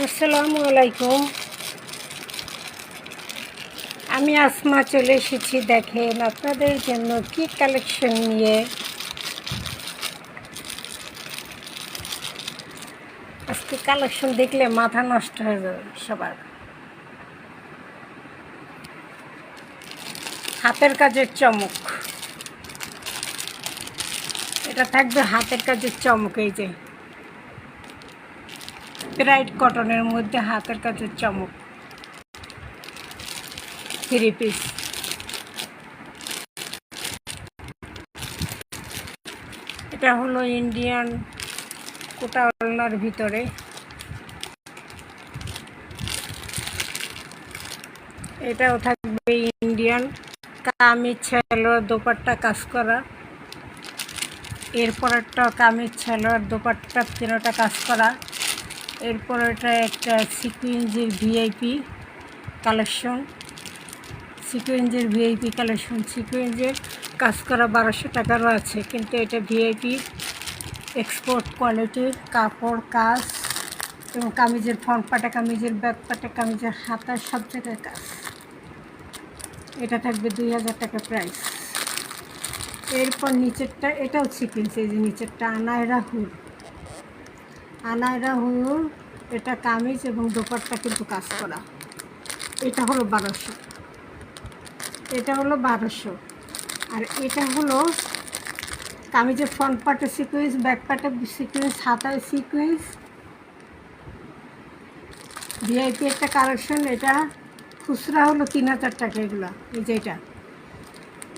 আসসালামু আলাইকুম। আমি আসমা চলে এসেছি। দেখেন আপনাদের জন্য কি কালেকশন নিয়ে। আজকে কালেকশন দেখলে মাথা নষ্ট হয়ে যাবে সবার। হাতের কাজের চমক, এটা থাকবে হাতের কাজের চমক। এই যে ব্রাইট কটনের মধ্যে হাতের কাজের চমক, 3 পিস। এটা হলো ইন্ডিয়ান কোটা ওড়নার ভিতরে। এটাও থাকবে ইন্ডিয়ান কামিজ সালোয়ার দোপাট্টা কাজ করা। এরপর একটা কামিজ সালোয়ার দোপাট্টা তিনটা কাজ করা। এরপর এটা একটা সিকুয়েন্সের ভিআইপি কালেকশন, সিকুয়েন্সের কাজ করা 1200 টাকারও আছে, কিন্তু এটা ভিআইপি এক্সপোর্ট কোয়ালিটির কাপড় কাজ এবং কামিজের ফ্রন্ট পাটে, কামিজের ব্যাক পাটে, কামিজের হাতায় সব জায়গায় কাজ। এটা থাকবে 2000 টাকা প্রাইস। এরপর নিচেরটা, এটাও সিকুয়েন্স। এই যে নিচেরটা আনায়রা হুর, এটা কামিজ এবং দোপাট্টা কিন্তু কাজ করা। এটা হলো 1200, আর এটা হলো কামিজের ফ্রন্ট পার্টে সিকুয়েন্স, ব্যাক পার্টে সিকুয়েন্স, হাতায় সিকুয়েন্স, ভিআইপি একটা কালেকশন। এটা খুচরা হলো 3000 টাকা এগুলো। এই যে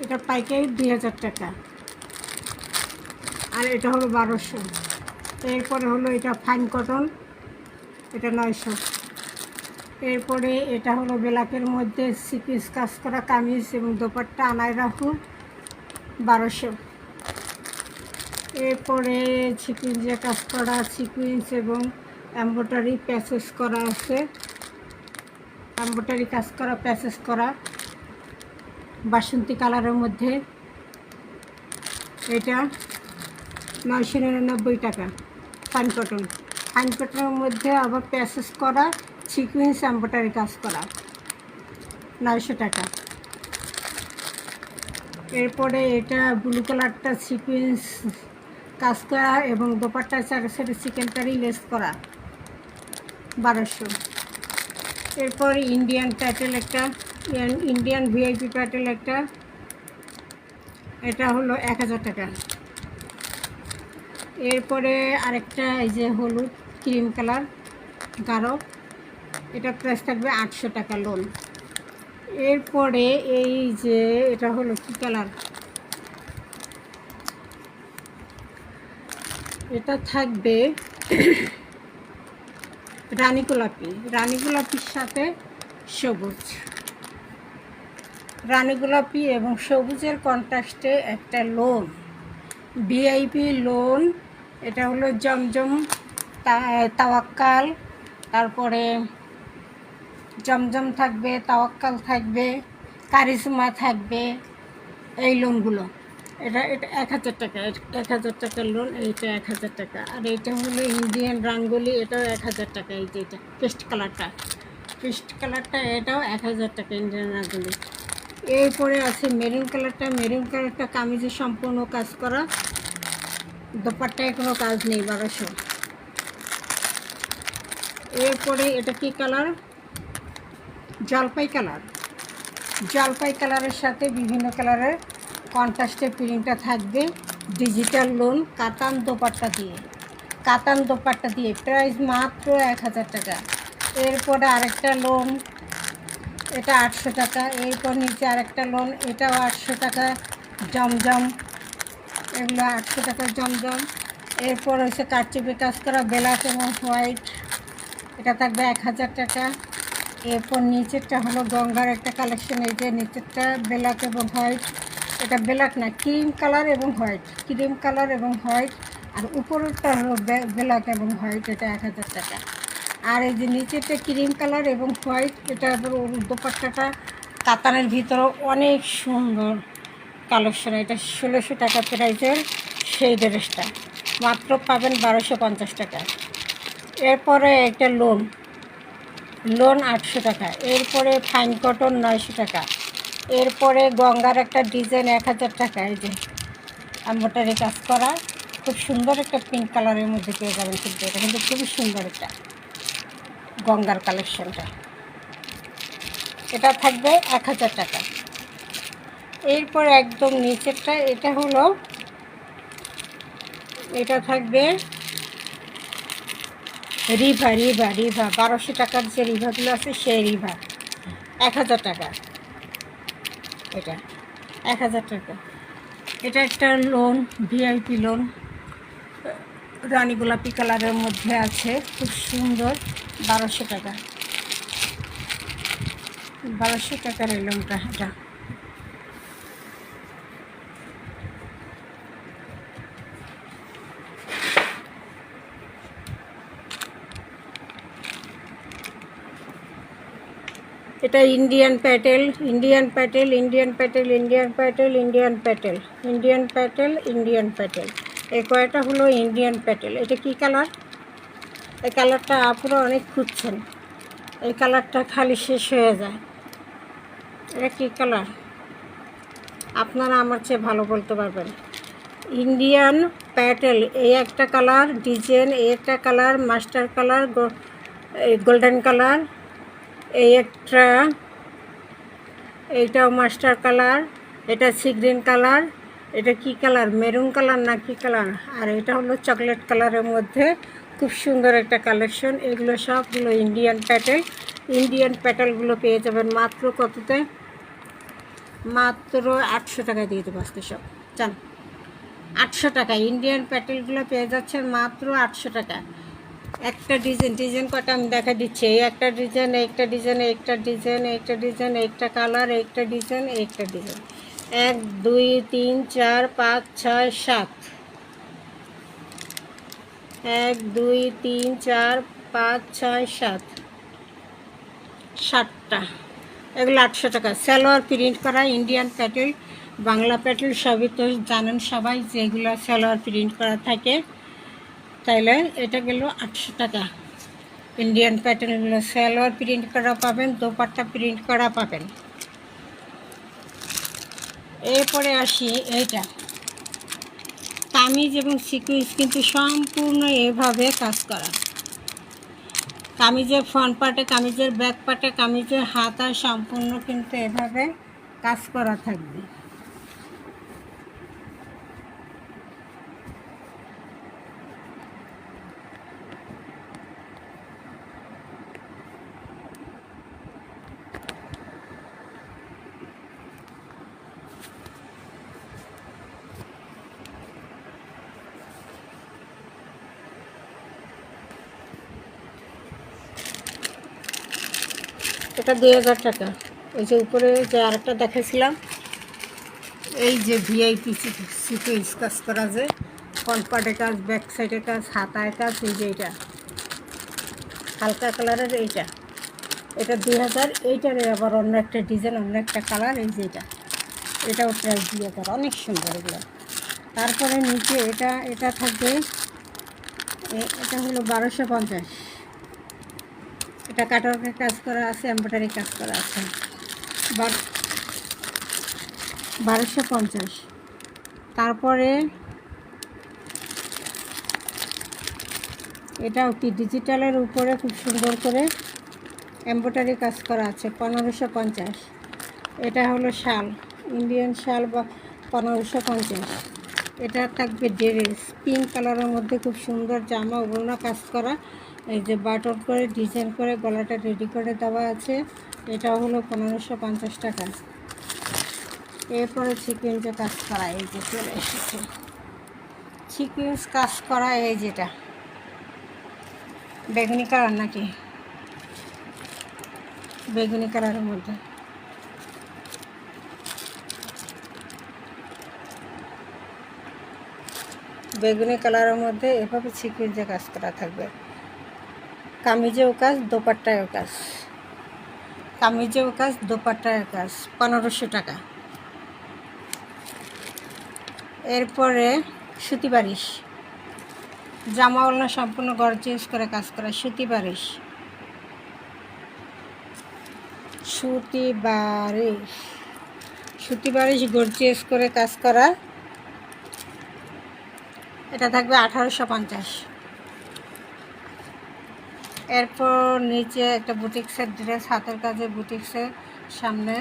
এটা পাইকারি 2000 টাকা, আর এটা হলো 1200। এরপরে হলো এটা ফাইন কটন, এটা 900। এরপরে এটা হলো ব্ল্যাকের মধ্যে সিকুয়েন্স কাজ করা কামিজ এবং দোপাট্টা আনায়রা হুড, 1200। এরপরে সিকুয়েন্সে কাজ করা সিকুয়েন্স এবং এমব্রয়ডারি প্যাচেস করা আছে, এমব্রয়ডারি কাজ করা প্যাচেস করা বাসন্তী কালারের মধ্যে। এটা 999 টাকা। ফাইন কটনের মধ্যে আবার প্যাচেস করা সিকুয়েন্স এমব্রয়ডারি কাজ করা, 900 টাকা। এরপরে এটা ব্লু কালারটা সিকুয়েন্স কাজ করা এবং দোপাট্টা চারের সাইডে চিকেনকারি লেস করা, 1200। এরপর ইন্ডিয়ান প্যাটেল একটা, ইন্ডিয়ান ভিআইপি প্যাটেল একটা, এটা হলো 1000 টাকা। এরপরে আরেকটা এই যে হলুদ ক্রিম কালার গাঢ়, এটা প্রাইস থাকবে 800 টাকা লোন। এরপরে এই যে এটা হলো কি কালার, এটা থাকবে রানী গোলাপির সাথে সবুজ, রানী গোলাপি এবং সবুজের কন্ট্রাস্টে একটা লোন, ভিআইপি লোন। এটা হলো জমজম তাওয়াক্কাল, তারপরে জমজম থাকবে, তাওয়াক্কাল থাকবে, কারিজমা থাকবে, এই লোনগুলো। এটা 1000 টাকা, 1000 টাকার লোন। এইটা 1000 টাকা। আর এইটা হলো ইন্ডিয়ান রাঙ্গোলি, এটাও 1000 টাকা। এই যে এটা পেস্ট কালারটা এটাও 1000 টাকা ইন্ডিয়ান রাঙ্গোলি। এরপরে আছে মেরুন কালারটা কামিজে সম্পূর্ণ কাজ করা, দোপাট্টায় কোনো কাজ নেই, 1200। এরপরে এটা কি কালার, জলপাই কালারের সাথে বিভিন্ন কালারের কন্ট্রাস্টের প্রিন্টটা থাকবে, ডিজিটাল লোন কাতান দোপাট্টা দিয়ে প্রাইস মাত্র 1000 টাকা। এরপরে আরেকটা লোন, এটা 800 টাকা। এরপর নিচে আরেকটা লোন, এটাও 800 টাকা, জমজম, এগুলো 800 টাকা জমজম। এরপর হচ্ছে কারচুপি কাজ করা ব্ল্যাক এবং হোয়াইট, এটা থাকবে 1000 টাকা। এরপর নিচেরটা হলো গঙ্গার একটা কালেকশন। এই যে নিচেরটা ব্ল্যাক এবং হোয়াইট, এটা ব্ল্যাক না ক্রিম কালার এবং হোয়াইট, আর উপরেরটা হলো ব্ল্যাক এবং হোয়াইট, এটা 1000 টাকা। আর এই যে নিচেরটা ক্রিম কালার এবং হোয়াইট, এটা দোপাট্টাটা কাতানের ভিতরে অনেক সুন্দর কালেকশন। এটা 1600 টাকা প্রাইসের সেই ড্রেসটা মাত্র পাবেন 1250 টাকা। এরপরে একটা লোন, লোন 800 টাকা। এরপরে ফাইন কটন 900 টাকা। এরপরে গঙ্গার একটা ডিজাইন 1000 টাকা। এই যে এমব্রয়ডারি কাজ করা, খুব সুন্দর একটা পিঙ্ক কালারের মধ্যে পেয়ে যাবেন। কিন্তু এটা কিন্তু খুবই সুন্দর একটা গঙ্গার কালেকশনটা। এটা থাকবে 1000 টাকা। এরপর একদম নিচেরটা এটা থাকবে রিভা 1200 টাকার যে রিভাগুলো আছে সেই রিভা 1000 টাকা। এটা 1000 টাকা। এটা একটা লোন, ভিআইপি লোন, রানী গোলাপি কালারের মধ্যে আছে, খুব সুন্দর। 1200 টাকা। 1200 টাকার এই লোনটা। এটা ইন্ডিয়ান প্যাটেল, এই কয়টা হলো ইন্ডিয়ান প্যাটেল। এটা কি কালার? এই কালারটা আপনারা অনেক খুঁজছেন, এই কালারটা খালি শেষ হয়ে যায়। এটা কি কালার? আপনারা আমার চেয়ে ভালো বলতে পারবেন। ইন্ডিয়ান প্যাটেল, এই একটা কালার ডিজাইন, এই একটা colour master colour, golden colour, এই একটা, এইটাও মাস্টার কালার, এটা সি গ্রিন কালার, এটা কি কালার? মেরুন কালার না কি কালার? আর এটা হলো চকলেট কালারের মধ্যে, খুব সুন্দর একটা কালেকশন। এগুলো সব হলো ইন্ডিয়ান প্যাটেল। ইন্ডিয়ান প্যাটেলগুলো পেয়ে যাবেন মাত্র কততে? মাত্র 800 টাকা দিয়ে দেবো আজকে সব। চান 800 টাকা ইন্ডিয়ান প্যাটেলগুলো পেয়ে যাচ্ছেন মাত্র 800 টাকা। একটা ডিজাইন কটা আমি দেখা দিচ্ছি। এই একটা ডিজাইন, একটা ডিজাইন, একটা ডিজাইন, একটা ডিজাইন, একটা কালার, একটা ডিজাইন, একটা ডিজাইন, 1 2 3 4 5 6 7, 1 2 3 4 5 6 7, 7টা। এগুলো 800 টাকা। সালোয়ার প্রিন্ট করা ইন্ডিয়ান প্যাটেল, বাংলা প্যাটেল সবই তো জানেন সবাই যে এগুলো সালোয়ার প্রিন্ট করা থাকে। তাইলে এটা গেল 800 টাকা। ইন্ডিয়ান প্যাটার্নগুলো সালোয়ার প্রিন্ট করা পাবেন, দোপাট্টা প্রিন্ট করা পাবেন। এরপরে আসি এইটা, কামিজ এবং সিকুয়েন্স কিন্তু সম্পূর্ণ এভাবে কাজ করা। কামিজের ফ্রন্ট পার্টে, কামিজের ব্যাক পার্টে, কামিজের হাতা সম্পূর্ণ কিন্তু এভাবে কাজ করা থাকবে। এটা 2000 টাকা। ওই যে উপরে যে আরেকটা দেখাছিলাম, এই যে ভিআইপি সিকুয়েন্স কাজ করা, যে ফ্রন্ট পার্টে কাজ, ব্যাক সাইডে কাজ, হাতায় কাজ, এই যে এটা হালকা কালারের, এটা 2000। এইটার আবার অন্য একটা ডিজাইন, অন্য একটা কালার, এই যে এটাও প্রাইস 2000, অনেক সুন্দর এগুলো। তারপরে নিচে এটা থাকবে, এটা হলো 1250। এটা কাটওয়ার্কের কাজ করা আছে, এমব্রয়ডারি কাজ করা আছে, 1250। তারপরে এটাও কি ডিজিটালের উপরে খুব সুন্দর করে এমব্রয়ডারি কাজ করা আছে, 1550। এটা হলো শাল, ইন্ডিয়ান শাল, বা 1550। এটা থাকবে ড্রেস, পিঙ্ক কালারের মধ্যে খুব সুন্দর জামা, ওড়না কাজ করা, এই যে বাটন করে ডিজাইন করে গলাটা রেডি করে দেওয়া আছে। এটা হলো 1550 টাকা। এরপরে সিকুয়েন্সে কাজ করা, এই যে চলে এসেছে সিকুয়েন্স কাজ করা, এই যেটা বেগুনি কালার নাকি, বেগুনি কালারের মধ্যে এভাবে সিকুয়েন্সে কাজ করা থাকবে। কামিজেও কাজ, দোপাট্টায়ও কাজ, কামিজেও কাজ, দোপাট্টায়ও কাজ, 1500 টাকা। এরপরে সুতি বারিশ, জামা ওড়না সম্পূর্ণ গর্জিয়াস করে কাজ করা সুতি বারিশ, সুতি বারিশ গর্জিয়াস করে কাজ করা, এটা থাকবে 1850। এরপর নিচে একটা বুটিক্সের ড্রেস, হাতের কাজে বুটিক্সের সামনে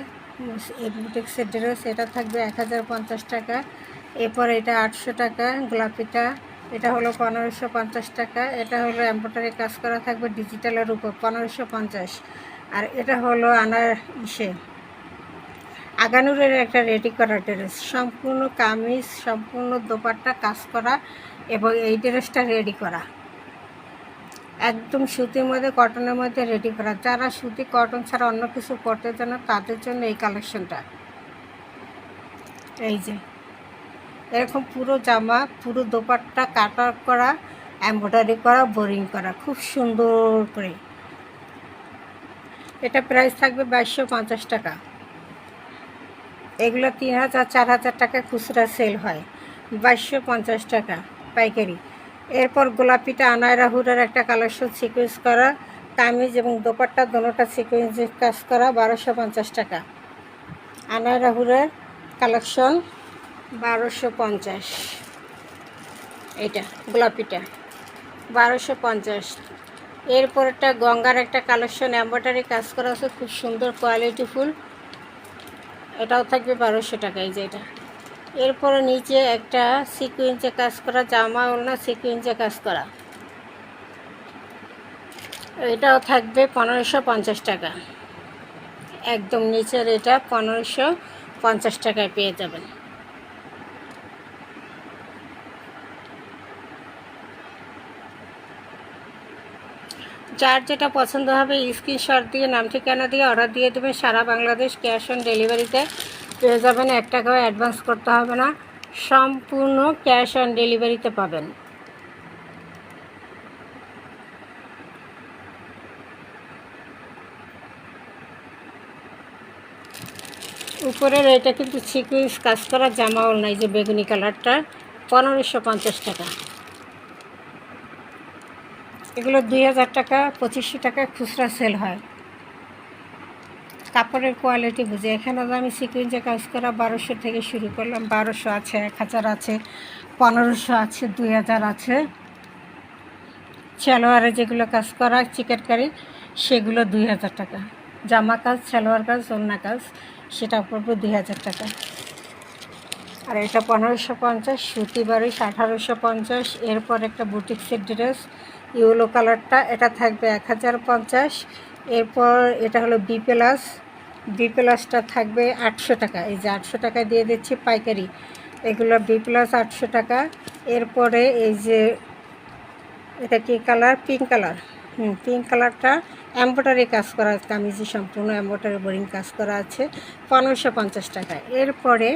এই বুটিক্সের ড্রেস, এটা থাকবে 1050 টাকা। এরপর এটা 800 টাকা। গোলাপিটা এটা হলো 1550 টাকা। এটা হলো এমব্রয়ডারি কাজ করা, থাকবে ডিজিটালের উপর 1550। আর এটা হলো আগানুরের একটা রেডি করা ড্রেস, সম্পূর্ণ কামিজ, সম্পূর্ণ দোপাট্টা কাজ করা, এবং এই ড্রেসটা রেডি করা একদম সুতির মধ্যে, কটনের মধ্যে রেডি করা। যারা সুতি কটন ছাড়া অন্য কিছু পরতে চান না, তাদের জন্য এই কালেকশনটা। এই যে এরকম পুরো জামা, পুরো দোপাট্টা কাটার করা, এমব্রয়ডারি করা, বোরিং করা, খুব সুন্দর করে। এটা প্রাইস থাকবে 2250 টাকা। এগুলো 3000 4000 টাকা খুচরা সেল হয়, 2250 টাকা পাইকারি। এরপর গোলাপিটা আনায়রা হুডের একটা কালেকশন, সিকোয়েন্স করা কামিজ এবং দোপাট্টা দোনোটা সিকোয়েন্সের কাজ করা, 1250 টাকা। আনায়রা হুডের কালেকশন 1250। এটা গোলাপিটা 1250। এরপর একটা গঙ্গার একটা কালেকশন, এমব্রয়ডারি কাজ করা আছে, খুব সুন্দর কোয়ালিটিফুল, এটাও থাকবে 1200 টাকা। এই যে এটা। এরপরে নিচে একটা সিকুয়েন্সে কাজ করা জামা, ওড়না সিকুয়েন্সে কাজ করা, এটাও থাকবে 1550 টাকা। একদম নিচের এটা 1550 টাকায় পেয়ে যাবেন। যার যেটা পছন্দ হবে স্ক্রিনশট দিয়ে নাম ঠিকানা দিয়ে অর্ডার দিয়ে দেবেন। সারা বাংলাদেশ ক্যাশ অন ডেলিভারিতে পেয়ে যাবেন, 1 টাকাও অ্যাডভান্স করতে হবে না, সম্পূর্ণ ক্যাশ অন ডেলিভারিতে পাবেন। উপরের এটা কিন্তু সিকুয়েন্স কাজ করা জামা, ওড়না, এই যে বেগুনি কালারটা 1550 টাকা। এগুলো 2000 টাকা 2500 টাকা খুচরা সেল হয়। কাপড়ের কোয়ালিটি বুঝে, এখানে আমি সিকুয়েন্সে কাজ করা 1200 থেকে শুরু করলাম, 1200 আছে, 1000 আছে, 1500 আছে, 2000 আছে। সালোয়ারে যেগুলো কাজ করা চিকেটকারি, সেগুলো 2000 টাকা। জামা কাজ, সালোয়ার কাজ, ওড়না কাজ, সেটা পড়বে 2000 টাকা। আর এটা 1550। সুতি বারিশ 1850। এরপর একটা বুটিক্সের ড্রেস, ইয়েলো কালারটা, এটা থাকবে 1050। এরপর এটা হলো বি প্লাসটা থাকবে 800 টাকা। এই যে 800 টাকা দিয়ে দিচ্ছি পাইকারি, এগুলো বি প্লাস 800 টাকা। এরপরে এই যে এটা কি কালার, পিঙ্ক কালার, পিঙ্ক কালারটা এমব্রয়ডারি কাজ করা কামিজে, সম্পূর্ণ এমব্রয়ডারি বোরিং কাজ করা আছে, 1550 টাকা। এরপরে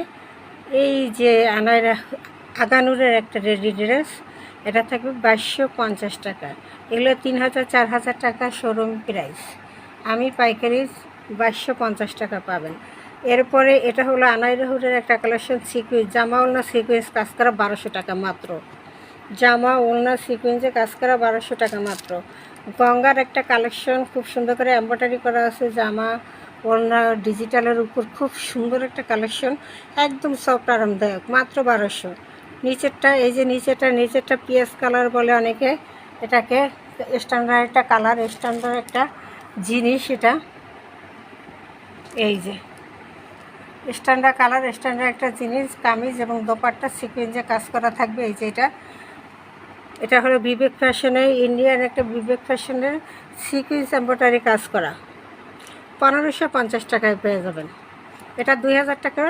এই যে আগানুরের একটা রেডি ড্রেস, এটা থাকবে 2250 টাকা। এগুলো 3000 4000 টাকা শোরুম প্রাইস, আমি পাইকারি 2250 টাকা পাবেন। এরপরে এটা হলো আনাইরা হুডের একটা কালেকশন, সিকুয়েন্স জামা, ওড়না সিকুয়েন্স কাজ করা, 1200 টাকা মাত্র। জামা, ওড়না সিকুয়েন্সে কাজ করা, 1200 টাকা মাত্র। গঙ্গার একটা কালেকশন, খুব সুন্দর করে এমব্রয়ডারি করা আছে, জামা ওড়না ডিজিটালের উপর, খুব সুন্দর একটা কালেকশন, একদম সফট আরামদায়ক, মাত্র 1200। নিচেরটা এই যে নিচেরটা পিএস কালার বলে অনেকে, এটাকে স্ট্যান্ডার্ড একটা কালার, স্ট্যান্ডার্ড একটা জিনিস, এটা এই যে স্ট্যান্ডার্ড কালার, স্ট্যান্ডার্ড একটা জিনিস, কামিজ এবং দোপাট্টা সিকুয়েন্সে কাজ করা থাকবে। এই যে এটা হলো বিবেক ফ্যাশনের, ইন্ডিয়ান একটা বিবেক ফ্যাশনের সিকুয়েন্স এমব্রয়ডারি কাজ করা, 1550 টাকায় পেয়ে যাবেন। এটা 2000 টাকার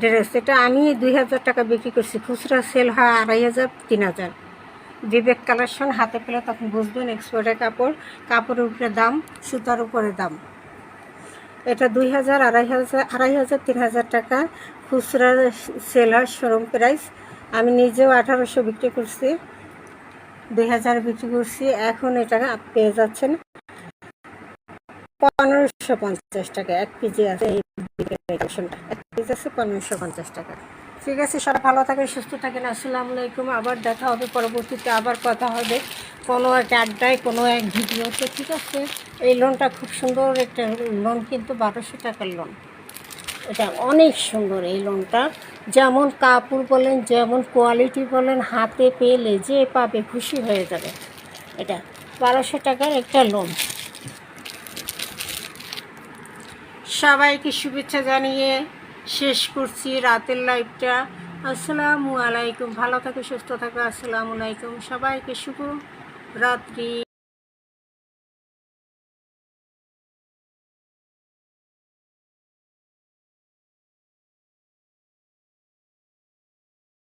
ড্রেস, এটা আমি 2000 টাকা বিক্রি করছি, খুচরা সেল হয় 2500 3000। বিবেক কালেকশন হাতে পেলে তখন বুঝবেন এক্সপোর্টের কাপড়ের উপরে দাম, সুতার উপরে দাম। এটা 2000 2500 3000 টাকা খুচরা সেল হয় শোরুম প্রাইস। আমি নিজেও 1800 বিক্রি করছি, 2000 বিক্রি করছি। এখন এটা পেয়ে যাচ্ছেন 1550 টাকা। 1 কেজি আছে, এই কালেকশনটা 1 কেজি আছে 1550 টাকা। ঠিক আছে, সবাই ভালো থাকেন, সুস্থ থাকেন। আসসালামু আলাইকুম। আবার দেখা হবে পরবর্তীতে, আবার কথা হবে। কোনো এক আড্ডায় কোনো এক ভিডিওতে, ঠিক আছে। এই লোনটা খুব সুন্দর একটা লোন, কিন্তু 1200 টাকার লোন। এটা অনেক সুন্দর এই লোনটা, যেমন কাপড় বলেন, যেমন কোয়ালিটি বলেন, হাতে পেলে যে পাবে খুশি হয়ে যাবে। এটা 1200 টাকার একটা লোন। সবাইকে শুভেচ্ছা জানিয়ে শেষ করছি রাতের লাইভটা। আসসালামু আলাইকুম। ভালো থাকো, সুস্থ থাকো। আসসালামু আলাইকুম। সবাইকে শুভ রাত্রি।